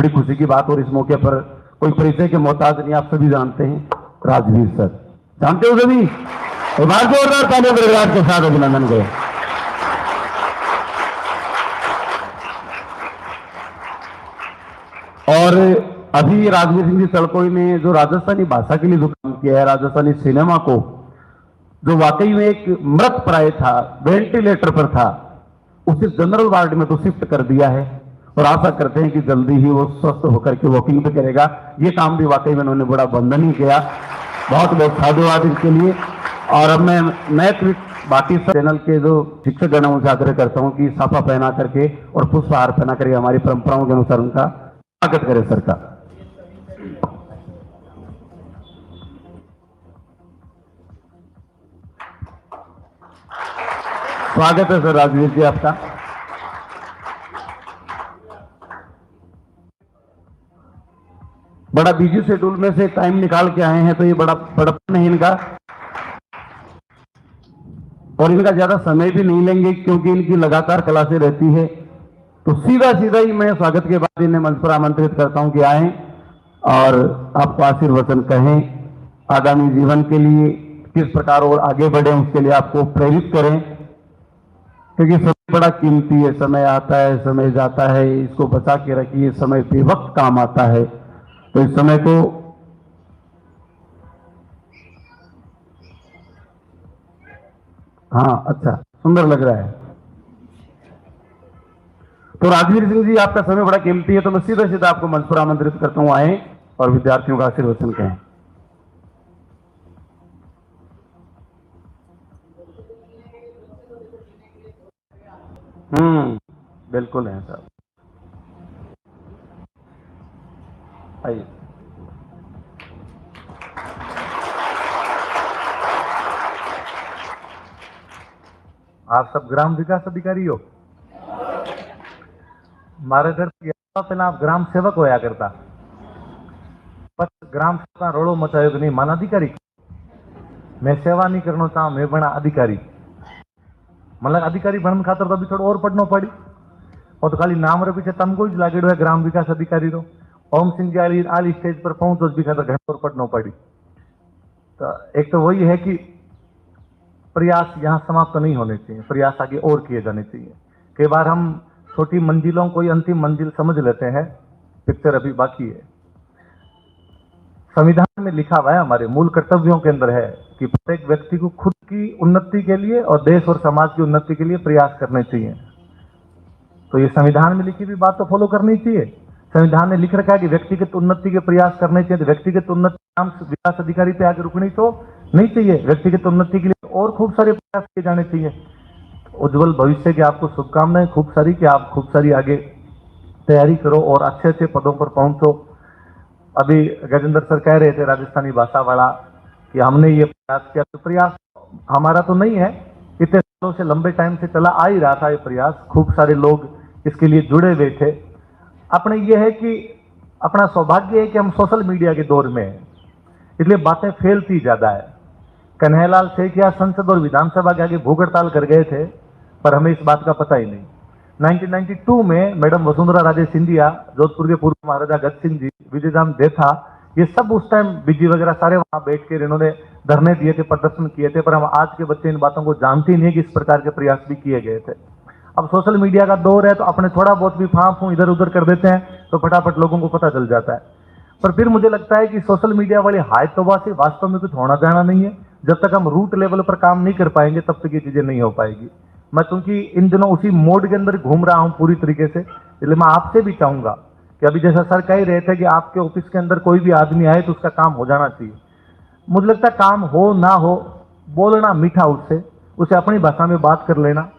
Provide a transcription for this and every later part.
बड़ी खुशी की बात। और इस मौके पर कोई परिचय के मोहताज नहीं, आप सभी जानते हैं, राजवीर सर जानते हो सभी। और बार जोरदार तालियों गड़गड़ाहट के साथ अभिनंदन करें। और अभी राजवीर सिंह जी तड़कोई ने जो राजस्थानी भाषा के लिए जो काम किया है, राजस्थानी सिनेमा को जो वाकई में एक मृत प्राय था, वेंटिलेटर पर था, उसे जनरल वार्ड में तो शिफ्ट कर दिया है। और आशा करते हैं कि जल्दी ही वो स्वस्थ होकर के वॉकिंग पे करेगा। ये काम भी वाकई में उन्होंने बड़ा वंदनीय किया। बहुत बहुत साधुवाद इसके लिए। और अब मैं बाकी चैनल के जो शिक्षक गण उनसे आग्रह करता हूं कि साफा पहना करके और पुष्पहार पहना करके हमारी परंपराओं के अनुसार उनका स्वागत करें सर का। स्वागत है सर राजवीर जी आपका। बड़ा बिजी शेड्यूल में से टाइम निकाल के आए हैं, तो ये बड़ा बड़प्पन है इनका। और इनका ज्यादा समय भी नहीं लेंगे क्योंकि इनकी लगातार क्लासें रहती है। तो सीधा सीधा ही मैं स्वागत के बाद इन्हें मंच पर आमंत्रित करता हूं कि आए और आपको आशीर्वचन कहें। आगामी जीवन के लिए किस प्रकार और आगे बढ़े उसके लिए आपको प्रेरित करें, क्योंकि समय बड़ा कीमती है। समय आता है, समय जाता है, इसको बचा के रखिए। समय बेवक्त काम आता है, तो इस समय को हाँ अच्छा सुंदर लग रहा है। तो राजवीर सिंह जी आपका समय बड़ा कीमती है, तो मैं सीधा सीधा आपको मंच पर आमंत्रित करता हूं, आए और विद्यार्थियों का आशीर्वचन कहें। बिल्कुल है साहब, आइए। आप सब ग्राम विकास अधिकारी हो। मारे घर पहला आप ग्राम सेवक होया करता, पर ग्राम सेवक रोड़ो मचायो कि नहीं माना अधिकारी। मैं सेवा नहीं करना चाहूँ, मैं बना अधिकारी। मतलब अधिकारी बनने खातर तो अभी थोड़ा और पढ़ना पड़ी। और तो खाली नाम रे पीछे तमको ही लागेड़ो है ग्राम विकास अधिकारी रो। ओम सिंह जी आली स्टेज पर पहुंचो भी खातर घंटों और पढ़ना पड़ी। तो एक तो वही है कि प्रयास यहाँ समाप्त नहीं होने चाहिए, प्रयास आगे और किए जाने चाहिए। कई बार हम छोटी मंजिलों को ही अंतिम मंजिल समझ लेते हैं, पिक्चर अभी बाकी है। संविधान में लिखा हुआ है, हमारे मूल कर्तव्यों के अंदर है कि प्रत्येक व्यक्ति को खुद की उन्नति के लिए और देश और समाज की उन्नति के लिए प्रयास करने चाहिए। तो ये संविधान में लिखी हुई बात तो फॉलो करनी चाहिए। संविधान ने लिख रखा है कि व्यक्तिगत उन्नति के प्रयास करने चाहिए, तो व्यक्तिगत उन्नति ग्राम विकास अधिकारी पे आगे रुकनी तो नहीं चाहिए। व्यक्तिगत उन्नति के लिए और खूब सारे प्रयास किए जाने चाहिए। उज्जवल भविष्य की आपको शुभकामनाएं खूब सारी, कि आप खूब सारी आगे तैयारी करो और अच्छे अच्छे पदों पर पहुंचो। अभी गजेंद्र सर कह रहे थे राजस्थानी भाषा वाला कि हमने ये प्रयास किया, तो प्रयास हमारा तो नहीं है, इतने सालों से लंबे टाइम से चला आ ही रहा था ये प्रयास। खूब सारे लोग इसके लिए जुड़े हुए थे। अपने ये है कि अपना सौभाग्य है कि हम सोशल मीडिया के दौर में हैं, इसलिए बातें फैलती ज्यादा है। कन्हैयालाल सेठिया संसद और विधानसभा के आगे भूख हड़ताल कर गए थे, पर हमें इस बात का पता ही नहीं। 1992 में मैडम वसुंधरा राजे सिंधिया, जोधपुर के पूर्व महाराजा गज सिंह जी, विजयराम देथा, ये सब उस टाइम बिजी वगैरह सारे वहां बैठ कर इन्होंने धरने दिए थे, प्रदर्शन किए थे। पर हम आज के बच्चे इन बातों को जानते ही नहीं कि इस प्रकार के प्रयास भी किए गए थे। अब सोशल मीडिया का दौर है, तो अपने थोड़ा बहुत भी फांफू इधर उधर कर देते हैं, तो फटाफट लोगों को पता चल जाता है। पर फिर मुझे लगता है कि सोशल मीडिया वाली हायतोबा से वास्तव में कुछ होना जाना नहीं है। जब तक हम रूट लेवल पर काम नहीं कर पाएंगे, तब तक ये चीजें नहीं हो पाएगी। मैं क्योंकि इन दिनों उसी मोड के अंदर घूम रहा हूं पूरी तरीके से, इसलिए मैं आपसे भी चाहूंगा कि अभी जैसा सर कह ही रहे थे कि आपके ऑफिस के अंदर कोई भी आदमी आए तो उसका काम हो जाना चाहिए। मुझे लगता है काम हो ना हो, बोलना मीठा उससे, उसे अपनी भाषा में बात कर लेना।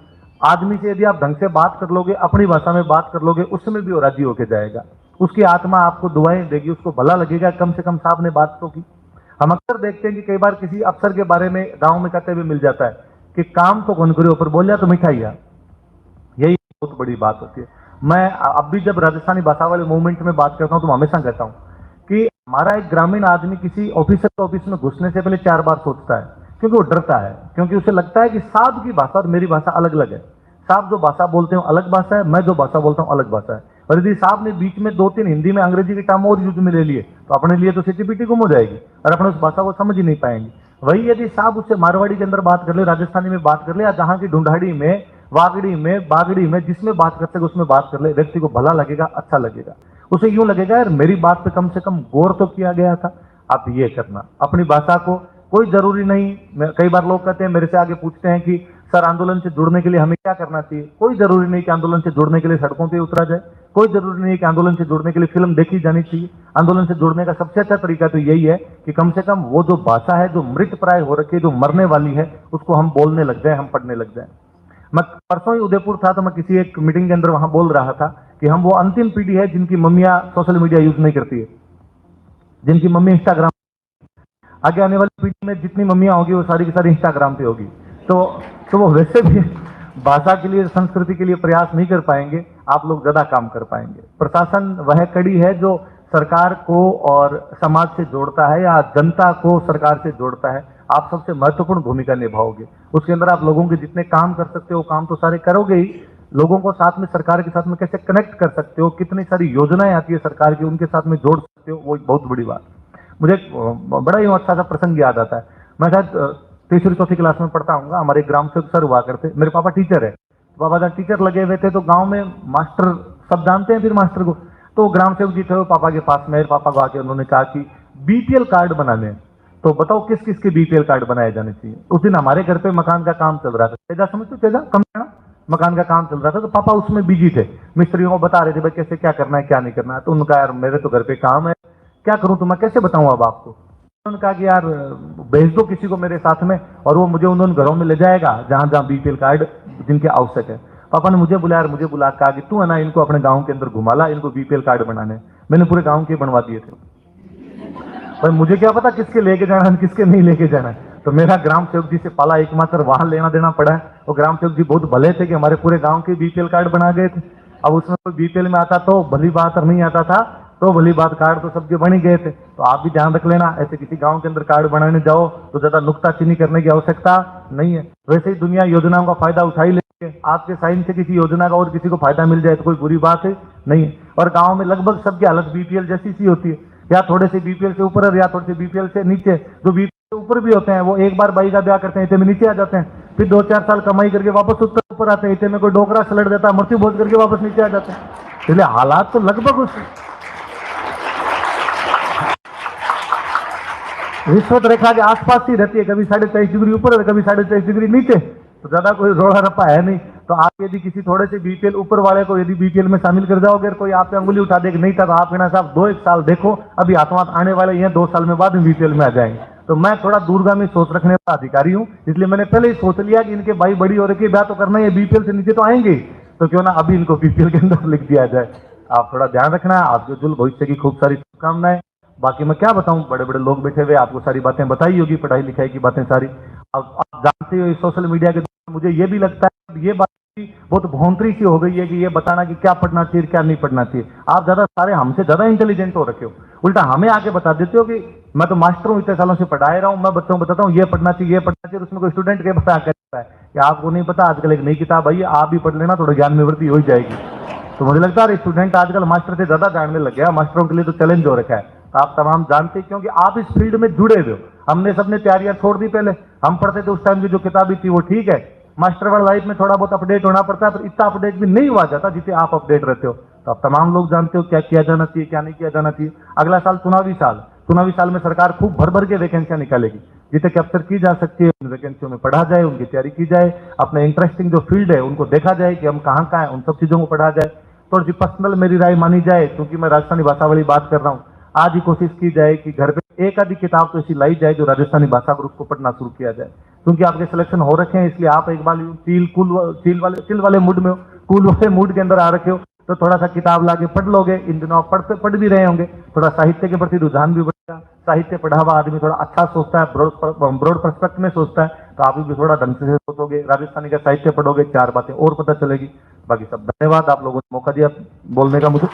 आदमी से यदि आप ढंग से बात कर लोगे, अपनी भाषा में बात कर लोगे, उसमें भी वो राजी होके जाएगा। उसकी आत्मा आपको दुआएं देगी, उसको भला लगेगा, कम से कम साहब ने बात तो की। हम अक्सर देखते हैं कि कई बार किसी अफसर के बारे में गांव में कहते हुए मिल जाता है कि काम तो कौन करो, पर बोलिया तो मिठाइया। यही बहुत बड़ी बात होती है। मैं अब भी जब राजस्थानी भाषा वाले मूवमेंट में बात करता हूं, तो मैं हमेशा कहता हूं कि हमारा एक ग्रामीण आदमी किसी ऑफिसर के ऑफिस में घुसने से पहले 4 बार सोचता है, क्योंकि वो डरता है, क्योंकि उसे लगता है कि साहब की भाषा और मेरी भाषा अलग अलग है। साहब जो भाषा बोलते हो अलग भाषा है, मैं जो भाषा बोलता हूं अलग भाषा है। और यदि साहब ने बीच में 2-3 हिंदी में अंग्रेजी के टर्म और यूज में ले लिए तो अपने लिए तो सिटीपीटी गुम हो जाएगी और अपने उस भाषा को समझ ही नहीं पाएंगे। वही यदि साहब उससे मारवाड़ी के अंदर बात कर ले, राजस्थानी में बात कर ले, या जहां की ढूंढाड़ी में, वागड़ी में, बागड़ी में, जिसमें बात कर सके उसमें बात कर ले, व्यक्ति को भला लगेगा, अच्छा लगेगा। उसे यूं लगेगा यार मेरी बात पे कम से कम गौर तो किया गया था। आप ये करना अपनी भाषा को, कोई जरूरी नहीं। कई बार लोग कहते हैं, मेरे से आगे पूछते हैं कि सर आंदोलन से जुड़ने के लिए हमें क्या करना चाहिए। कोई जरूरी नहीं कि आंदोलन से जुड़ने के लिए सड़कों पे उतरा जाए, कोई जरूरी नहीं कि आंदोलन से जुड़ने के लिए फिल्म देखी जानी चाहिए। आंदोलन से जुड़ने का सबसे अच्छा तरीका तो यही है कि कम से कम वो जो भाषा है जो मृत प्राय हो रखी है, जो मरने वाली है, उसको हम बोलने लग जाए, हम पढ़ने लग जाए। मैं परसों ही उदयपुर था तो मैं किसी एक मीटिंग के अंदर वहां बोल रहा था कि हम वो अंतिम पीढ़ी है जिनकी मम्मियां सोशल मीडिया यूज नहीं करती है, जिनकी मम्मी इंस्टाग्राम, आगे आने वाली पीढ़ी में जितनी मम्मियां होगी वो सारी की सारी इंस्टाग्राम पे होगी। तो वो वैसे भी भाषा के लिए, संस्कृति के लिए प्रयास नहीं कर पाएंगे, आप लोग ज्यादा काम कर पाएंगे। प्रशासन वह कड़ी है जो सरकार को और समाज से जोड़ता है या जनता को सरकार से जोड़ता है। आप सबसे महत्वपूर्ण भूमिका निभाओगे, उसके अंदर आप लोगों के जितने काम कर सकते हो काम तो सारे करोगे ही, लोगों को साथ में, सरकार के साथ में कैसे कनेक्ट कर सकते हो, कितनी सारी योजनाएं आती है सरकार की, उनके साथ में जोड़ सकते हो, वो एक बहुत बड़ी बात। मुझे बड़ा ही अच्छा सा प्रसंग याद आता है। मैं शायद तीसरी चौथी क्लास में पढ़ता हूँ, हमारे ग्राम सेवक सर हुआ करते, मेरे पापा टीचर है, पापा जब टीचर लगे हुए थे तो गांव में मास्टर सब जानते हैं फिर मास्टर को, तो ग्राम सेवक जी थे वो पापा के पास, मेरे पापा को आके उन्होंने कहा कि बीपीएल कार्ड बनाने हैं, तो बताओ किस किस के बीपीएल कार्ड बनाए जाने चाहिए। उस दिन हमारे घर पे मकान का काम चल रहा था, तेजा समझते, तेजा कम मकान का काम चल रहा था, तो पापा उसमें बिजी थे, मिस्त्रियों को बता रहे थे भाई कैसे क्या करना है क्या नहीं करना है। तो उनका यार मेरे तो घर पे काम है, क्या करूं, तो मैं कैसे बताऊं अब आपको। उन्होंने कहा कि यार भेज दो किसी को मेरे साथ में और वो मुझे उन घरों में ले जाएगा जहां जहां बीपीएल कार्ड जिनके आवश्यक है। पापा ने मुझे बुलाया, मुझे बुला कहा कि तू है ना इनको अपने गांव के अंदर घुमा ला, इनको बीपीएल कार्ड बनाने। मैंने पूरे गांव के बनवा दिए थे, पर मुझे क्या पता किसके लेके जाना है किसके नहीं लेके जाना है। तो मेरा ग्राम सेवक जी से पाला एकमात्र वहां लेना देना पड़ा है। वो ग्राम सेवक जी बहुत भले थे कि हमारे पूरे गांव के बीपीएल कार्ड बना गए थे। अब उसमें कोई बीपीएल में आता तो भली बात, और नहीं आता था तो भली बात, कार्ड तो सबके बन ही गए थे। तो आप भी ध्यान रख लेना, ऐसे किसी गांव के अंदर कार्ड बनाने जाओ तो ज्यादा नुक्ताचीनी करने की आवश्यकता नहीं है। वैसे ही दुनिया योजनाओं का फायदा उठा ही लेंगे, आपके साइन से किसी योजना का और किसी को फायदा मिल जाए तो कोई बुरी बात है नहीं है। और गाँव में लगभग सबकी हालत बीपीएल जैसी सी होती है, या थोड़े से बीपीएल से ऊपर या थोड़े से बीपीएल से नीचे। जो बीपीएल से ऊपर भी होते हैं वो एक बार बाई का ब्याह करते हैं, इतने में नीचे आ जाते हैं, फिर 2-4 साल कमाई करके वापस ऊपर आते हैं, इतने में कोई डोकरा सलट देता है, मृत्यु भोज करके वापस नीचे आ जाते हैं। इसलिए हालात तो लगभग उस रिश्वत रेखा के आसपास ही रहती है, कभी 23.5 डिग्री ऊपर है कभी 23.5 डिग्री नीचे, तो ज्यादा कोई रोड़ा रप्पा है नहीं। तो आप यदि किसी थोड़े से बीपीएल ऊपर वाले को यदि बीपीएल में शामिल कर जाओगे, कोई आप पे अंगुली उठा देगा नहीं था तो आप कहना साहब 2-1 साल देखो, अभी हाथों हाथ आने वाले हैं, 2 साल में बाद में बीपीएल में आ जाएंगे। तो मैं थोड़ा दूरगामी सोच रखने वाला अधिकारी हूँ, इसलिए मैंने पहले ही सोच लिया कि इनके भाई बड़ी हो रखी है, ब्याह तो करना है, बीपीएल से नीचे तो आएंगे, तो क्यों ना अभी इनको बीपीएल के अंदर लिख दिया जाए। आप थोड़ा ध्यान रखना, आपके उज्जवल भविष्य की खूब सारी शुभकामनाएं। बाकी मैं क्या बताऊं, बड़े बड़े लोग बैठे हुए, आपको सारी बातें बताई होगी, पढ़ाई लिखाई की बातें सारी अब आप जानते हो। सोशल मीडिया के मुझे ये भी लगता है ये बात बहुत भौंतरी सी हो गई है कि ये बताना कि क्या पढ़ना चाहिए क्या नहीं पढ़ना चाहिए। आप ज्यादा सारे हमसे ज्यादा इंटेलिजेंट हो रखे हो, उल्टा हमें आके बता देते हो कि मैं तो मास्टर हूँ, इतने सालों से पढ़ाए रहा हूँ, मैं बच्चों को बताता हूँ ये पढ़ना चाहिए ये पढ़ना चाहिए। उसमें कोई स्टूडेंट क्या बता करता है कि आपको नहीं पता, आजकल एक नई किताब आई है, आप भी पढ़ लेना, थोड़ा ज्ञान में वृद्धि हो जाएगी। तो मुझे लगता है स्टूडेंट आजकल मास्टर से ज्यादा जानने लग गया, मास्टरों के लिए तो चैलेंज हो रखा है। तो आप तमाम जानते क्योंकि आप इस फील्ड में जुड़े हुए हो। हमने सबने तैयारियां छोड़ दी, पहले हम पढ़ते थे उस टाइम की जो किताबी थी वो ठीक है, मास्टर वाला लाइफ में थोड़ा बहुत अपडेट होना पड़ता है, पर इतना अपडेट भी नहीं हुआ जाता जितने आप अपडेट रहते हो। तो आप तमाम लोग जानते हो क्या किया जाना चाहिए क्या नहीं किया जाना चाहिए। अगला साल चुनावी साल में सरकार खूब भर भर के वैकेंसियां निकालेगी, जितने कैप्चर की जा सकती है उन वैकेंसियों में पढ़ा जाए, उनकी तैयारी की जाए, अपने इंटरेस्टिंग जो फील्ड है उनको देखा जाए कि हम कहाँ है, उन सब चीजों को पढ़ा जाए। थोड़ी सी पर्सनल मेरी राय मानी जाए, क्योंकि मैं राजस्थानी भाषा वाली बात कर रहा हूँ, आज ही कोशिश की जाए कि घर पे एक आधी किताब तो ऐसी लाई जाए जो राजस्थानी भाषा पर उसको पढ़ना शुरू किया जाए। क्योंकि आपके सिलेक्शन हो रखे हैं, इसलिए आप एक बार चिल वाले मूड में हो, कूल वाले मूड के अंदर आ रखे हो, तो थोड़ा सा किताब लाके पढ़ लोगे। इन दिनों आप पढ़ भी रहे होंगे, थोड़ा साहित्य के प्रति रुझान भी बढ़ेगा। साहित्य पढ़ा हुआ आदमी थोड़ा अच्छा सोचता है, ब्रॉड पर्सपेक्टिव में सोचता है, तो आप भी थोड़ा ढंग से सोचोगे, राजस्थानी का साहित्य पढ़ोगे, 4 बातें और पता चलेगी। बाकी सब धन्यवाद, आप लोगों ने मौका दिया बोलने का मुझे।